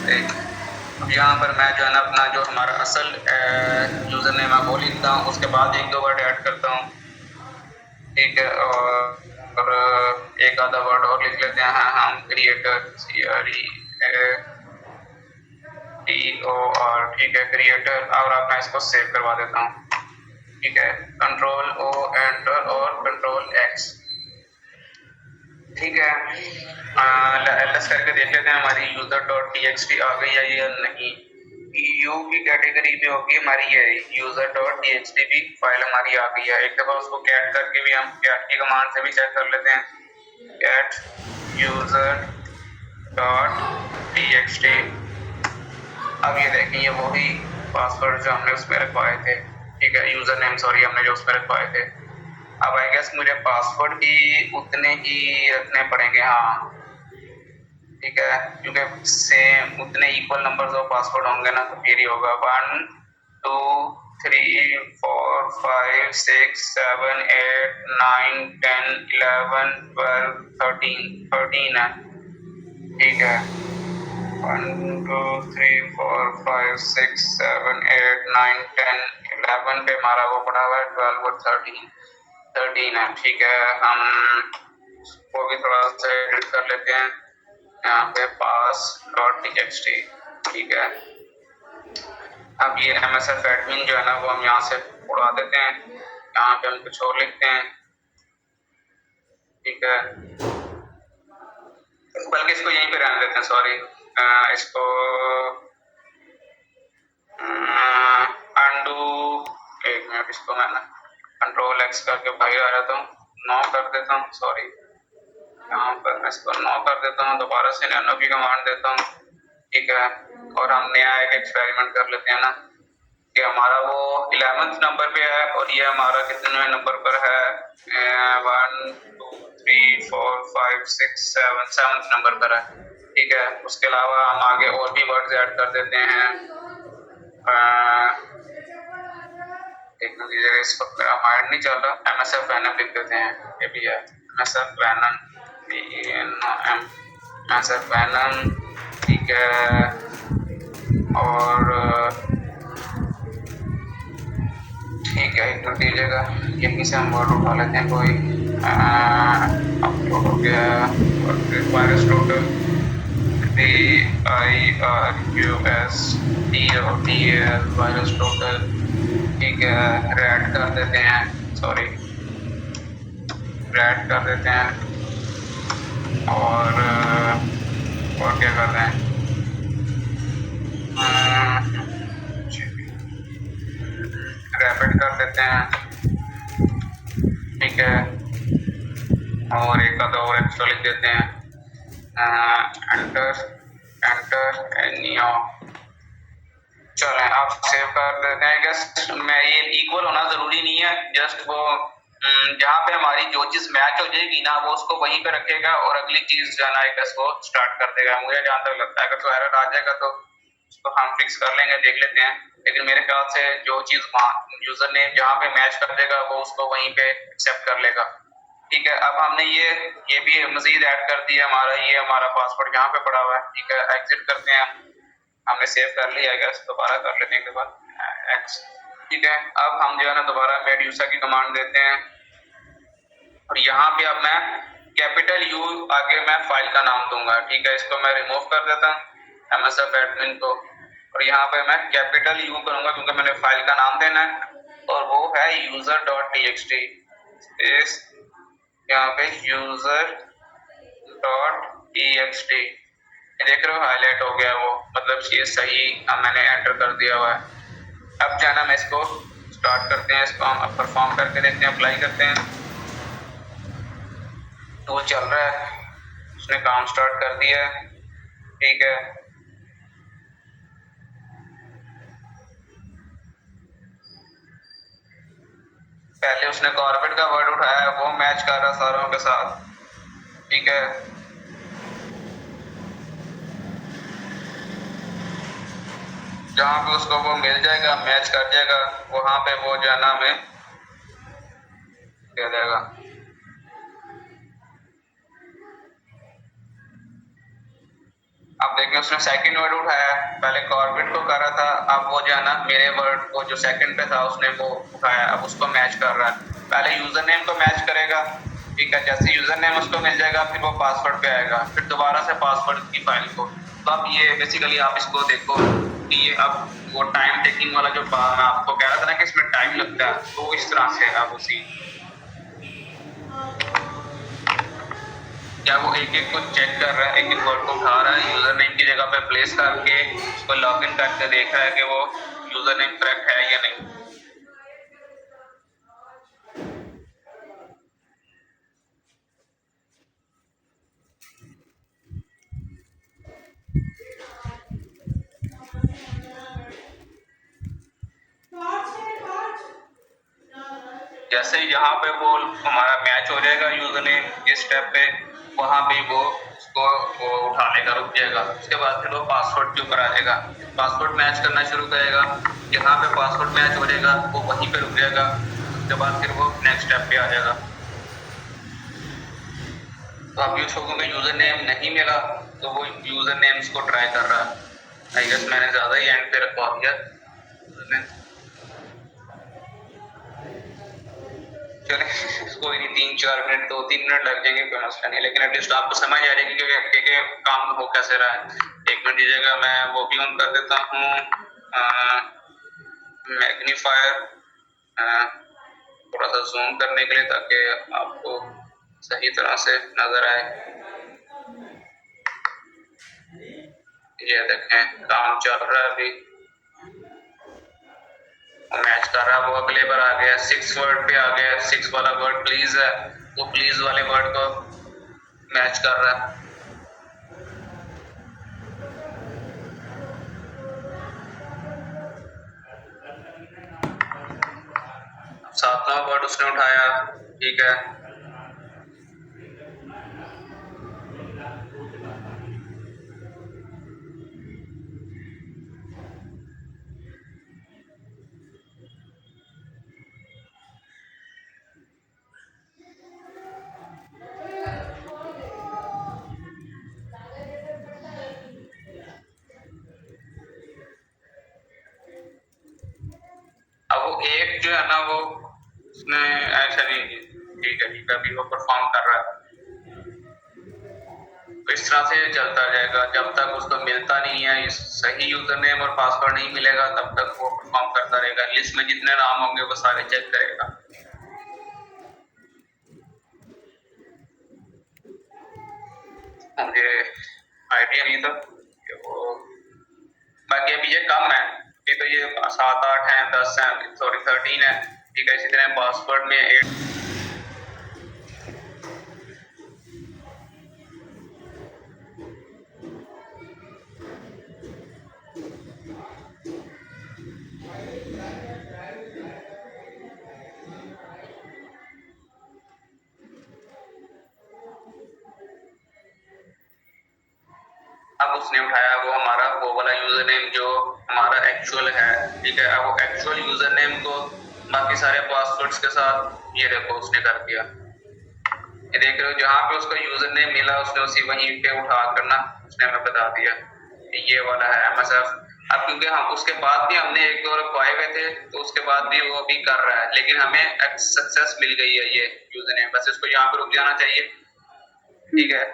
अब यहाँ पर मैं जो है ना अपना जो हमारा असल यूज़र नेम है वो लिखता हूँ, उसके बाद एक दो वर्ड ऐड करता हूँ, ठीक है। और एक आधा वर्ड और लिख लेते हैं, हाँ हम क्रिएटर, CREATOR, ठीक है, क्रिएटर। और अब मैं इसको सेव करवा देता हूँ, ठीक है। कंट्रोल O एंटर और कंट्रोल X, ठीक है। एलएस करके देख लेते हैं हमारी user.txt आ गई है या नहीं। यू की कैटेगरी में होगी हमारी ये user.txt भी फाइल हमारी आ गई है। एक दफा उसको कैट करके भी हम कैट की कमांड से भी चेक कर लेते हैं, कैट user.txt। अब ये देखें, ये वही पासवर्ड जो हमने उसमें रखवाए थे, ठीक है, यूजर नेम सॉरी हमने जो उसमें रखवाए थे। अब आई गेस मुझे पासवर्ड भी उतने ही रखने पड़ेंगे, हाँ, ठीक है, क्योंकि सेम उतने इक्वल नंबर्स ऑफ पासवर्ड होंगे ना, तो फिर ही होगा। 1 2 3 4 5 6 7 8 9 10 11 12 13 है, ठीक है। 1 2 3 4 5 6 7 8 9 10 11 पे हमारा वो पड़ा हुआ है, 12 और 13 है, ठीक है। हम वो भी थोड़ा सा एडिट कर लेते हैं यहाँ पे, pass.txt, ठीक है। अब ये MSF एडमिन जो है ना वो हम यहाँ से उड़ा देते हैं, यहाँ पे हम कुछ और लिखते हैं, ठीक है, बल्कि इसको यहीं पे रहने देते हैं, सॉरी, इसको अंडू, एक मिनट, इसको मैं ना कंट्रोल X करके बाहर आ जाता हूँ, 9 कर देता हूँ, सॉरी, यहाँ पर मैं इसको 9 कर देता हूँ, दोबारा से नैनो की कमांड देता हूँ, ठीक है। और हम नया एक एक्सपेरिमेंट कर लेते हैं ना, कि हमारा वो 11th नंबर पे है और ये हमारा कितने नंबर पर है, 1 2 3 4 5 6 7 नंबर पर है, ठीक है। उसके अलावा हम आगे और भी वर्ड्स ऐड कर देते हैं, एक मिनट, इस वक्त मेरा माइंड नहीं चल रहा, MSF वेनम लिख देते हैं, ये भी है MSF वेनम, MSF वेनम, ठीक है। और ठीक है, एक मिनट दीजिएगा, यहीं से हम वर्ड उठा लेते हैं कोई, अपलोड हो गया virus total, VIRUSTOTL virus total, ठीक है। रेड कर देते हैं, सॉरी, रेड कर देते हैं, और क्या कर रहे हैं, रैपिड कर देते हैं, ठीक है। और एक आधा और एक्स्ट्रा लिख देते हैं, एंटर एनियो। चलें, आप सेव कर देते हैं। गैस मैं ये इक्वल होना जरूरी नहीं है, जस्ट वो जहाँ पे हमारी जो चीज मैच हो जाएगी ना वो उसको वहीं पे रखेगा और अगली चीज जो है ना गैस वो स्टार्ट कर देगा। मुझे जहाँ तक लगता है अगर तो एरर आ जाएगा तो उसको हम फिक्स कर लेंगे, देख लेते हैं। लेकिन मेरे ख्याल से जो चीज यूजर नेम जहाँ पे मैच कर देगा वो उसको वहीं पे एक्सेप्ट कर लेगा, ठीक है। अब हमने ये भी मजीद ऐड कर दिया, हमारा ये हमारा पासवर्ड यहाँ पे पड़ा हुआ है, ठीक है। एग्जिट करते हैं, हमने सेव कर लिया है, दोबारा कर लेने के बाद X, ठीक है। अब हम जो है ना दोबारा मेड्यूसा की कमांड देते हैं और यहाँ पे अब मैं कैपिटल U आगे मैं फाइल का नाम दूंगा, ठीक है। इसको मैं रिमूव कर देता हूँ MSF एडमिन को और यहाँ पे मैं कैपिटल U करूंगा क्योंकि मैंने फाइल का नाम देना है और वो है user.txt स्पेस यहाँ पे user.txt, देख रहे हो हाईलाइट हो गया वो, मतलब ये सही मैंने एंटर कर दिया हुआ है। अब जाना मैं इसको स्टार्ट करते हैं, इसको हम परफॉर्म करके देखते हैं, अप्लाई करते हैं। टूल चल रहा है, उसने काम स्टार्ट कर दिया है, ठीक है। पहले उसने कॉर्बेट का वर्ड उठाया, वो मैच कर रहा सारों के साथ, ठीक है। जहाँ पे उसको वो मिल जाएगा, मैच कर जाएगा, वहां पे वो जो है ना हमें दे देगा। अब देखिए उसने सेकंड वर्ड उठाया, पहले कॉर्बेट को कर रहा था, अब वो जो है ना मेरे वर्ड को जो सेकंड पे था उसने वो उठाया, अब उसको मैच कर रहा है। पहले यूजर नेम को मैच करेगा, ठीक है। जैसे यूजर नेम उसको मिल जाएगा फिर वो पासवर्ड पे आएगा, फिर दोबारा से पासवर्ड की फाइल को। तो अब ये बेसिकली आप इसको देखो कि ये अब वो टाइम टेकिंग वाला जो मैं आपको कह रहा था ना कि इसमें टाइम लगता है, तो इस तरह से अब उसी क्या वो एक एक को चेक कर रहा है, एक एक वर्ड को उठा रहा है, यूजर नेम की जगह पे प्लेस करके उसको लॉग इन करके देख रहा है कि वो यूजर नेम करेक्ट है या नहीं। जैसे ही यहाँ पे वो हमारा मैच हो जाएगा यूजर नेम इस स्टेप पे, वहां पे वो उसको वो उठाने का रुक जाएगा। उसके बाद फिर वो पासवर्ड के ऊपर आ जाएगा, पासवर्ड मैच करना शुरू करेगा। यहाँ पे पासवर्ड मैच हो जाएगा, वो वहीं पे रुक जाएगा। उसके बाद फिर वो नेक्स्ट स्टेप पे आ जाएगा। तो अभी उसको कोई यूजर नेम नहीं मिला, तो वो यूजर नेम्स को ट्राई कर रहा है। आई गेस मैंने ज्यादा ही एंड पे रखवा दिया। चले कोई नहीं, 3-4 मिनट 2-3 मिनट लग जाएंगे, कोई मसला नहीं, लेकिन एटलीस्ट आपको समझ आ जाएगी कि काम हो कैसे रहा है। 1 मिनट दीजिएगा, मैं वो भी ऑन कर देता हूँ मैग्नीफायर, थोड़ा सा जूम करने के लिए, ताकि आपको सही तरह से नजर आए। ये देखें काम चल रहा है, अभी मैच कर रहा है, वो अगले बार आ गया 6 वर्ड पे आ गया। 6 वाला वर्ड प्लीज है, वो प्लीज वाले वर्ड को मैच कर रहा है। 7वां वर्ड उसने उठाया, ठीक है। अब वो एक जो है ना वो उसने ऐसा नहीं, ठीक है अभी वो परफॉर्म कर रहा है। तो इस तरह से चलता जाएगा जब तक उसको मिलता नहीं है सही यूजर नेम और पासवर्ड नहीं मिलेगा, तब तक वो परफॉर्म करता रहेगा। लिस्ट में जितने नाम होंगे वो सारे चेक करेगा। मुझे आइडिया नहीं था कि वो, बाकी अभी ये कम है, अभी तो ये 7-8 है, 10 है, सॉरी 13 है, ठीक है। इसी तरह पासवर्ड में 8। अब उसने उठाया वो हमारा वो वाला यूजर नेम जो हमारा एक्चुअल है, ठीक है। अब वो एक्चुअल यूजर नेम को बाकी सारे पासवर्ड्स के साथ ये देखो उसने कर दिया। ये देख रहे हो जहाँ पे उसको यूजर नेम मिला उसने उसी वहीं पे उठा करना उसने हमें बता दिया ये वाला है MSF। अब क्योंकि हम उसके बाद भी हमने 1-2 रखवाए हुए थे, तो उसके बाद भी वो अभी कर रहा है, लेकिन हमें सक्सेस मिल गई है ये यूजर नेम। बस इसको यहाँ पे रुक जाना चाहिए, ठीक है।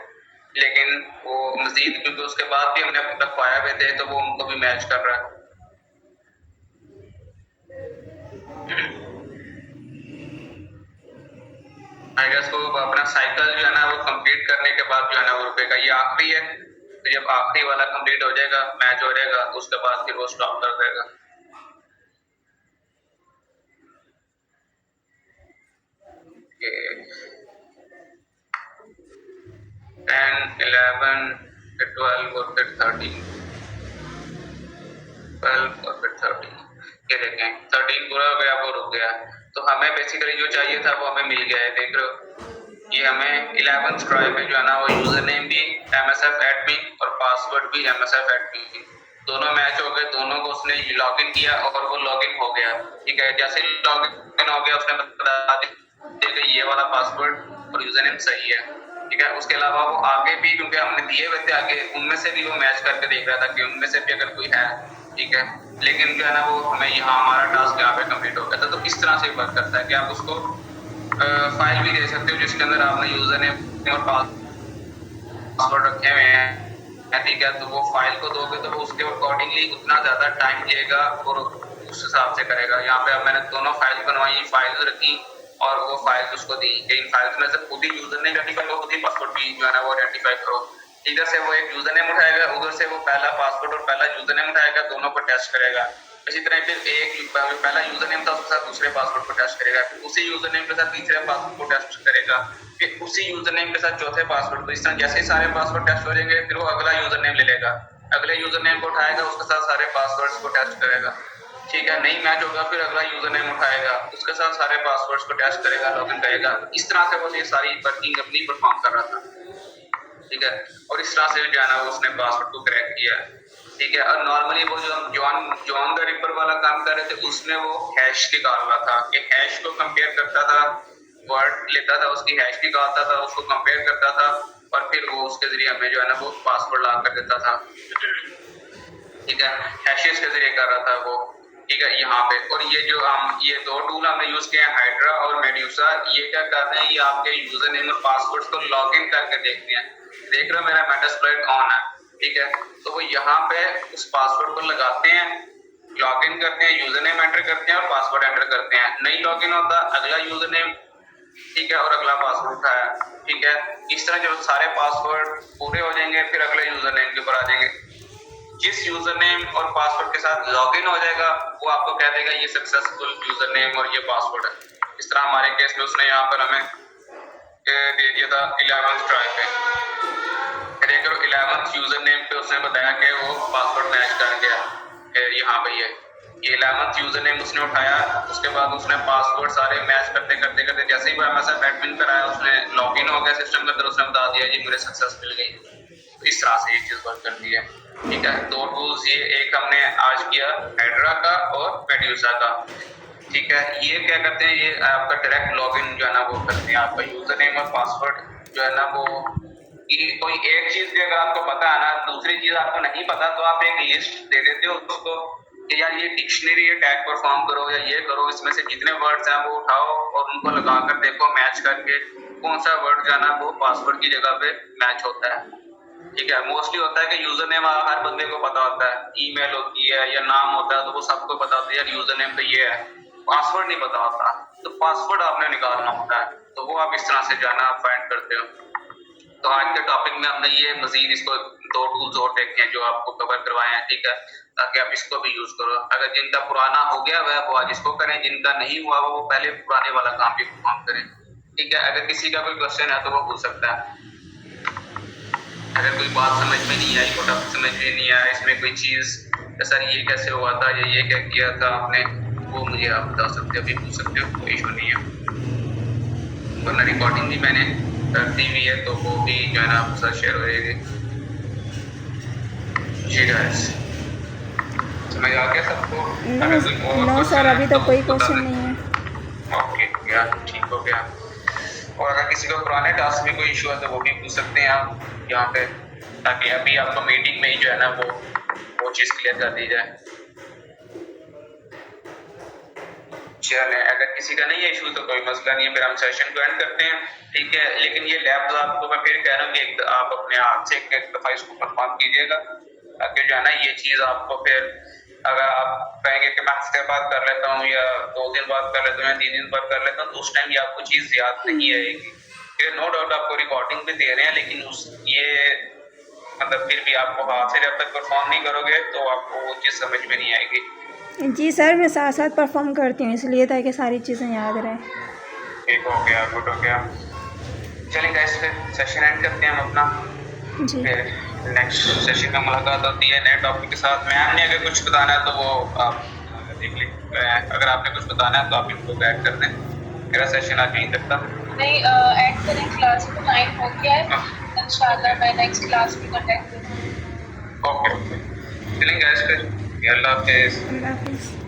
लेकिन वो मजीद क्योंकि उसके बाद भी हमने रखवाए हुए थे, तो वो उनको भी मैच कर रहा है। आई गेस वो अपना साइकिल जो है ना वो कंप्लीट करने के बाद जो है ना वो रुकेगा। ये आखिरी है, तो जब आखिरी वाला कंप्लीट हो जाएगा, मैच हो जाएगा, तो उसके बाद फिर वो स्टॉप कर देगा। Okay. 10, 11, 12 और फिर 13, 12 और फिर 13। ये देखें 13 पूरा हो गया, वो रुक गया। तो हमें बेसिकली जो चाहिए था वो हमें मिल गया है। देख रहे हो ये हमें 11th ट्राई में जो है ना वो यूजर नेम भी MSF एडमिन और पासवर्ड भी MSF एडमिन, दोनों मैच हो गए, दोनों को उसने लॉगिन किया और वो लॉगिन हो गया। ठीक है, जैसे ही लॉगिन हो गया उसने बता दिया कि ये वाला पासवर्ड और यूजर नेम सही है। ठीक है, उसके अलावा वो आगे भी क्योंकि हमने दिए हुए थे आगे, उनमें से भी वो मैच करके देख रहा था कि उनमें से भी अगर कोई है। ठीक है, लेकिन जो है ना वो हमें यहाँ हमारा टास्क यहाँ पे कंप्लीट हो गया था। तो इस तरह से वर्क करता है कि आप उसको फाइल भी दे सकते हो जिसके अंदर आपने यूजर नेम और पासवर्ड रखे हुए हैं। ठीक है, तो वो फाइल को दोगे तो वो उसके अकॉर्डिंगली उतना ज्यादा टाइम लेगा और उस हिसाब से करेगा। यहाँ पे अब मैंने दोनों फाइल बनवाई, फाइल्स रखी और वो फाइल्स उसको दी। इन फाइल्स में से खुद ही यूजर नेम आइडेंटिफाई करो, खुद ही पासवर्ड भी जो है ना वो आइडेंटिफाई करो। इधर से वो एक यूजर नेम उठाएगा, उधर से वो पहला पासवर्ड और पहला यूजर नेम उठाएगा, दोनों को टेस्ट करेगा। इसी तरह फिर एक पहला यूजर नेम था उसके साथ दूसरे पासवर्ड को टेस्ट करेगा, फिर उसी यूजर नेम के साथ तीसरे पासवर्ड को टेस्ट करेगा, फिर उसी यूजर नेम के साथ चौथे पासवर्ड को। इस तरह जैसे ही सारे पासवर्ड टेस्ट हो जाएंगे फिर वो अगला यूजर नेम ले लेगा, अगले यूजर नेम को उठाएगा, उसके साथ सारे पासवर्ड्स को टेस्ट करेगा। ठीक है, नहीं मैच होगा फिर अगला यूजर नेम उठाएगा, उसके साथ सारे पासवर्ड्स को टेस्ट करेगा, लॉगिन करेगा। इस तरह से वो ये सारी वर्किंग अपनी परफॉर्म कर रहा था। ठीक है, और इस तरह से जो है ना उसने पासवर्ड को क्रैक किया। ठीक है, और नॉर्मली वो जो हम जॉन द रिपर वाला काम कर रहे थे उसमें वो हैश निकाल रहा था कि हैश को कंपेयर करता था, वर्ड लेता था उसकी हैश निकालता था, उसको कंपेयर करता था और फिर वो उसके जरिए हमें जो है ना वो पासवर्ड ला कर देता था। ठीक है, हैशेस के जरिए कर रहा था वो। ठीक है, यहाँ पे और ये दो टूल हमने यूज किए हैं, हाइड्रा और मेड्यूसा। ये क्या करते हैं, ये आपके यूजर नेम और पासवर्ड को लॉगिन करके देखते हैं। देख रहे हो मेरा मेटास्प्लॉइट ऑन है। ठीक है, तो वो यहाँ पे उस पासवर्ड को लगाते हैं, लॉगिन करते हैं, यूजर नेम एंटर करते हैं और पासवर्ड एंटर करते हैं। नहीं लॉगिन होता, अगला यूजर नेम ठीक है और अगला पासवर्ड उठाया। ठीक है, इस तरह जब सारे पासवर्ड पूरे हो जाएंगे फिर अगले यूजर नेम के ऊपर आ जाएंगे। जिस यूजर नेम और पासवर्ड के साथ लॉगिन हो जाएगा वो आपको कह देगा ये सक्सेसफुल यूजर नेम और ये पासवर्ड है। इस तरह हमारे केस में उसने यहाँ पर हमें दे दिया था 11th ट्राई पे। 11th यूजर नेम पे उसने बताया कि वो पासवर्ड मैच कर गया। यहाँ पे ये 11th यूजर नेम उसने उठाया, उसके बाद उसने पासवर्ड सारे मैच करते करते करते जैसे ही वो MSF एडमिन पर आया उसने लॉगिन हो गया सिस्टम के अंदर, उसने बता दिया जी मुझे सक्सेस मिल गई। तो इस तरह से ये चीज वर्क करती है। ठीक है, दो टूल्स ये एक हमने आज किया हाइड्रा का और मेड्यूसा का। ठीक है, ये क्या करते हैं, ये आपका डायरेक्ट लॉगिन जो है ना वो करते हैं, आपका यूजर नेम और पासवर्ड जो है ना वो कोई एक चीज भी अगर आपको पता है ना, दूसरी चीज आपको नहीं पता तो आप एक लिस्ट दे देते हो उसको कि यार ये डिक्शनरी टैग परफॉर्म करो या ये करो, इसमें से जितने वर्ड्स हैं वो उठाओ और उनको लगा कर देखो मैच करके कौन सा वर्ड जो है ना वो पासवर्ड की जगह पे मैच होता है। ठीक है, मोस्टली होता है कि यूजर नेम हर बंदे को पता होता है, ईमेल होती है या नाम होता है तो वो सबको पता होता है यार यूजर नेम तो ये है, पासवर्ड नहीं पता होता, तो पासवर्ड आपने निकालना होता है। तो वो आप इस तरह से जाना आप फाइंड करते हो। तो आज के टॉपिक में हमने ये मजीद इसको दो टूल्स और देखे हैं जो आपको कवर करवाए हैं। ठीक है, ताकि आप इसको भी यूज करो। अगर जिनका पुराना हो गया वह वो आज इसको करें, जिनका नहीं हुआ वो पहले पुराने वाला काम भी परफॉर्म करें। ठीक है, अगर किसी का कोई क्वेश्चन है तो वो पूछ सकता है। अगर कोई बात समझ में नहीं आई, कोई टॉपिक समझ में नहीं आया, इसमें कोई चीज सर ये कैसे हुआ था या ये क्या किया था आपने, वो मुझे आप बता सकते हो, अभी पूछ सकते हो, कोई इशू नहीं है। वरना रिकॉर्डिंग भी मैंने कर दी हुई है तो वो भी जो है ना आपके साथ शेयर हो जाएगी। जी गाइस, समझ आ गया सबको? नो सर, अभी तो कोई क्वेश्चन नहीं है। ओके यार, ठीक हो गया। और अगर किसी को पुराने टास्क में कोई इशू है तो वो भी पूछ सकते हैं आप यहाँ पे, ताकि अभी आपको मीटिंग में ही जो है ना वो चीज़ क्लियर कर दी जाए। चलें, अगर किसी का नहीं है इशू तो कोई मसला नहीं है, फिर हम सेशन को एंड करते हैं। ठीक है, लेकिन ये लैब्स आपको मैं फिर कह रहा हूँ कि आप अपने हाथ से एक दफ़ा इसको परफॉर्म कीजिएगा, ताकि जो है ना ये चीज़ आपको फिर अगर आप कहेंगे कि मैं हफ्ते बाद कर लेता हूँ या 2 दिन बाद कर लेता हूँ या 3 दिन बाद कर लेता हूँ तो उस टाइम ये आपको चीज़ याद नहीं आएगी। नो डाउट आपको रिकॉर्डिंग भी दे रहे हैं, लेकिन ये मतलब फिर भी आपको हाथ से जब तक परफॉर्म नहीं करोगे तो आपको वो चीज़ समझ में नहीं आएगी। जी सर, मैं साथ साथ परफॉर्म करती हूँ इसलिए ताकि सारी चीज़ें याद रहें। ठीक हो गया, गुड हो गया। चलिए गाइस, फिर सेशन एंड करते हैं हम अपना। जी, फिर नेक्स्ट सेशन में मुलाकात होती है नए टॉपिक के साथ। मैम ने अगर कुछ बताना है तो वो आप देख लीजिए। अगर आपने कुछ बताना है तो आप इनको ऐड कर दें। मेरा सेशन आज यहीं तक था। नहीं, ऐड करें, क्लास तो 9 हो गया है, इंशाल्लाह मैं नेक्स्ट क्लास में कॉन्टेक्ट करूँगी। ओके, चलेंगे गाइस फिर, अल्लाह हाफिज़। अल्लाह हाफिज़।